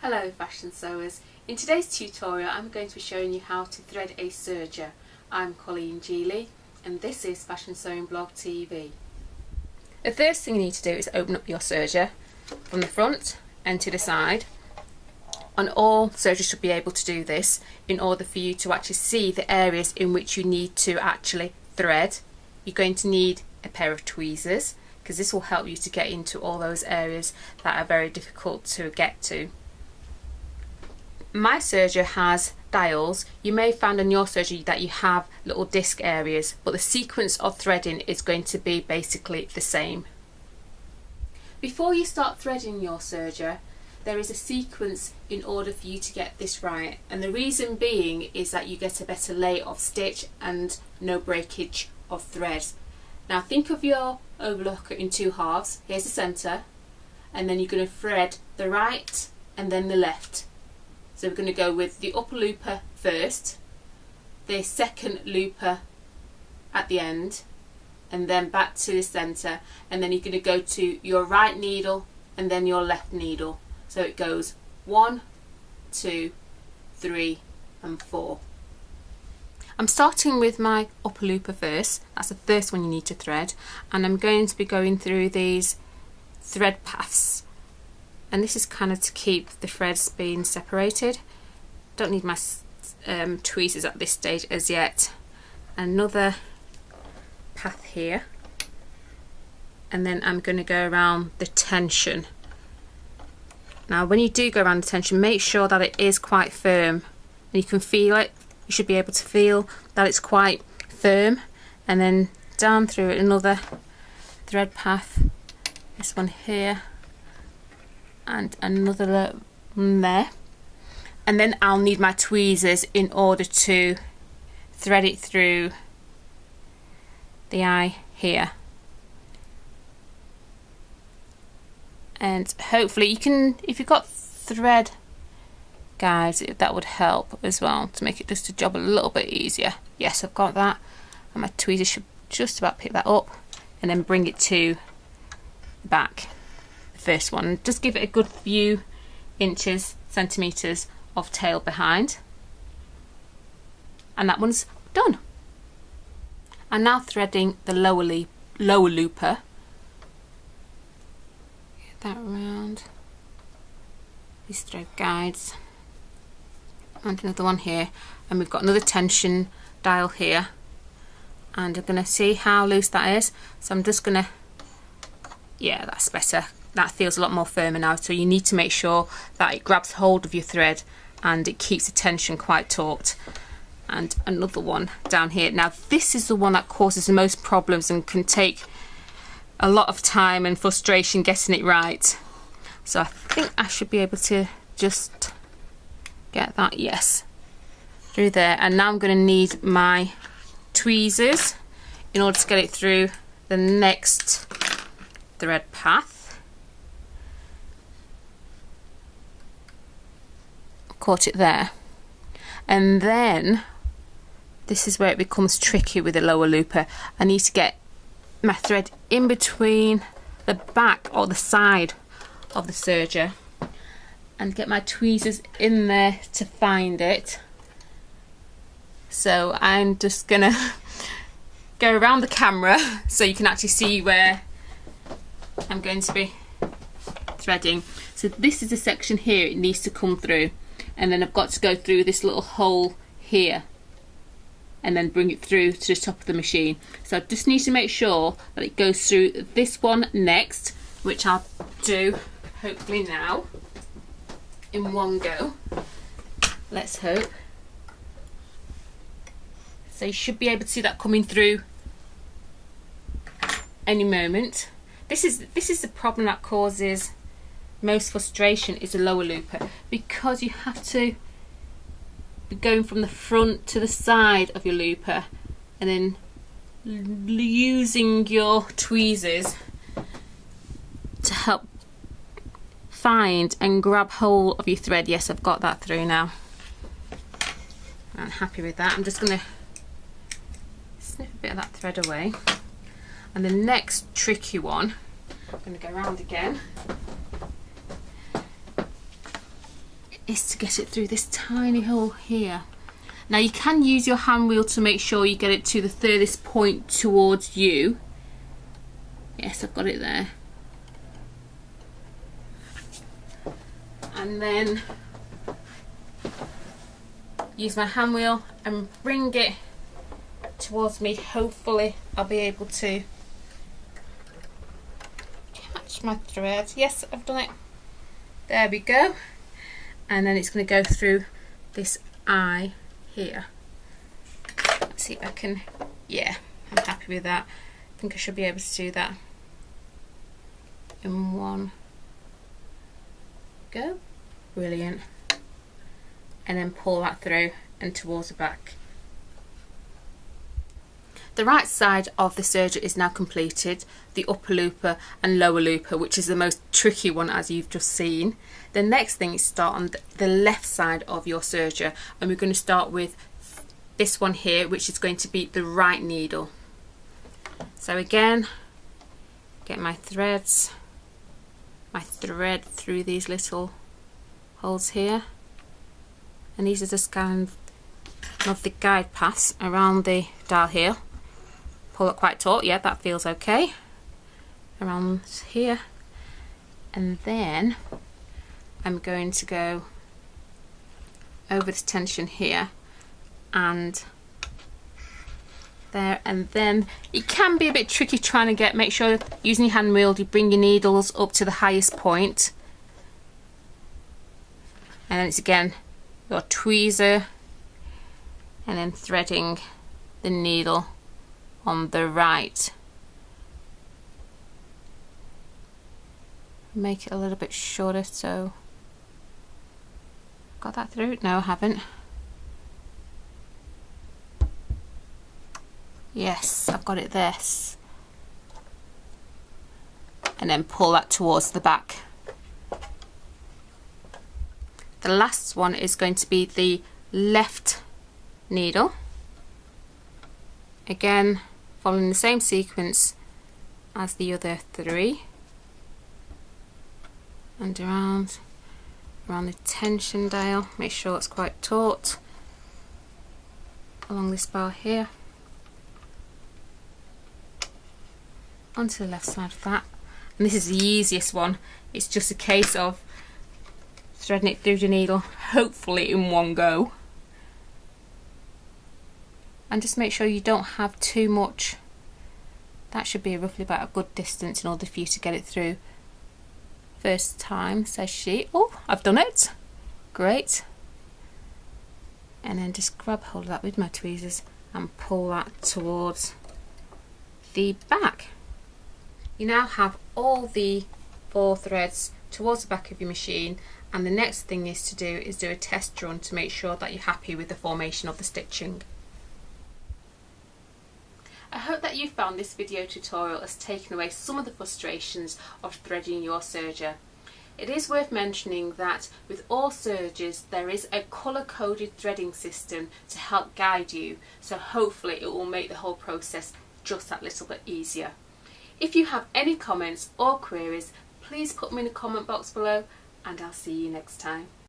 Hello fashion sewers. In today's tutorial I'm going to be showing you how to thread a serger. I'm Colleen Geely and this is Fashion Sewing Blog TV. The first thing you need to do is open up your serger from the front and to the side. And all sergers should be able to do this in order for you to actually see the areas in which you need to actually thread. You're going to need a pair of tweezers because this will help you to get into all those areas that are very difficult to get to. My serger has dials. You may find on your serger that you have little disc areas, but the sequence of threading is going to be basically the same. Before you start threading your serger, there is a sequence in order for you to get this right, and the reason being is that you get a better lay of stitch and no breakage of thread. Now think of your overlocker in two halves. Here's the centre, and then you're going to thread the right and then the left. So we're going to go with the upper looper first, the second looper at the end, and then back to the centre, and then you're going to go to your right needle and then your left needle. So it goes 1, 2, 3 and 4. I'm starting with my upper looper first. That's the first one you need to thread, and I'm going to be going through these thread paths, and this is kind of to keep the threads being separated. Don't need my tweezers at this stage as yet. Another path here, and then I'm going to go around the tension. Now when you do go around the tension, make sure that it is quite firm and you can feel it. You should be able to feel that it's quite firm, and then down through it another thread path, this one here and another one there, and then I'll need my tweezers in order to thread it through the eye here. And hopefully you can, if you've got thread guides, that would help as well to make it just a job a little bit easier. Yes, I've got that, and my tweezers should just about pick that up and then bring it to the back. The first one, just give it a good few inches, centimetres of tail behind, and that one's done. I'm now threading the lower looper. Get that around these thread guides, and another one here, and we've got another tension dial here, and I'm going to see how loose that is. So I'm just going to, yeah, that's better. That feels a lot more firmer now. So you need to make sure that it grabs hold of your thread and it keeps the tension quite taut. And another one down here. Now this is the one that causes the most problems and can take a lot of time and frustration getting it right. So I think I should be able to just get that, yes, through there. And now I'm going to need my tweezers in order to get it through the next thread path. Caught it there, and then this is where it becomes tricky with the lower looper. I need to get my thread in between the back or the side of the serger and get my tweezers in there to find it. So I'm just gonna go around the camera so you can actually see where I'm going to be threading. So this is the section here it needs to come through, and then I've got to go through this little hole here and then bring it through to the top of the machine. So I just need to make sure that it goes through this one next, which I'll do hopefully now in one go. Let's hope. So you should be able to see that coming through any moment. This is the problem that causes most frustration, is the lower looper, because you have to be going from the front to the side of your looper and then using your tweezers to help find and grab hold of your thread. Yes, I've got that through now. I'm happy with that. I'm just going to snip a bit of that thread away. And the next tricky one, I'm going to go around again. is to get it through this tiny hole here. Now you can use your hand wheel to make sure you get it to the furthest point towards you. Yes, I've got it there. And then use my hand wheel and bring it towards me. Hopefully I'll be able to catch my thread. Yes, I've done it. There we go. And then it's going to go through this eye here. Let's see if I can, yeah, I'm happy with that. I think I should be able to do that in one go. Brilliant. And then pull that through and towards the back. The right side of the serger is now completed, the upper looper and lower looper, which is the most tricky one as you've just seen. The next thing is start on the left side of your serger, and we're going to start with this one here, which is going to be the right needle. So again, get my thread through these little holes here, and these are just kind of the guide paths around the dial here. Pull it quite taut, yeah, that feels okay. Around here, and then I'm going to go over this tension here and there, and then it can be a bit tricky trying to make sure using your hand wheel you bring your needles up to the highest point, and then it's again your tweezer and then threading the needle on the right. Make it a little bit shorter. So got that through? No, I haven't. Yes, I've got it there. And then pull that towards the back. The last one is going to be the left needle. Again, following the same sequence as the other three. And around the tension dial, make sure it's quite taut along this bar here, onto the left side of that. And this is the easiest one. It's just a case of threading it through the needle, hopefully in one go, and just make sure you don't have too much. That should be roughly about a good distance in order for you to get it through. First time, says she. Oh, I've done it. Great. And then just grab hold of that with my tweezers and pull that towards the back. You now have all the 4 threads towards the back of your machine, and the next thing is to do a test run to make sure that you're happy with the formation of the stitching. I hope that you found this video tutorial has taken away some of the frustrations of threading your serger. It is worth mentioning that with all sergers there is a colour-coded threading system to help guide you, so hopefully it will make the whole process just that little bit easier. If you have any comments or queries, please put them in the comment box below, and I'll see you next time.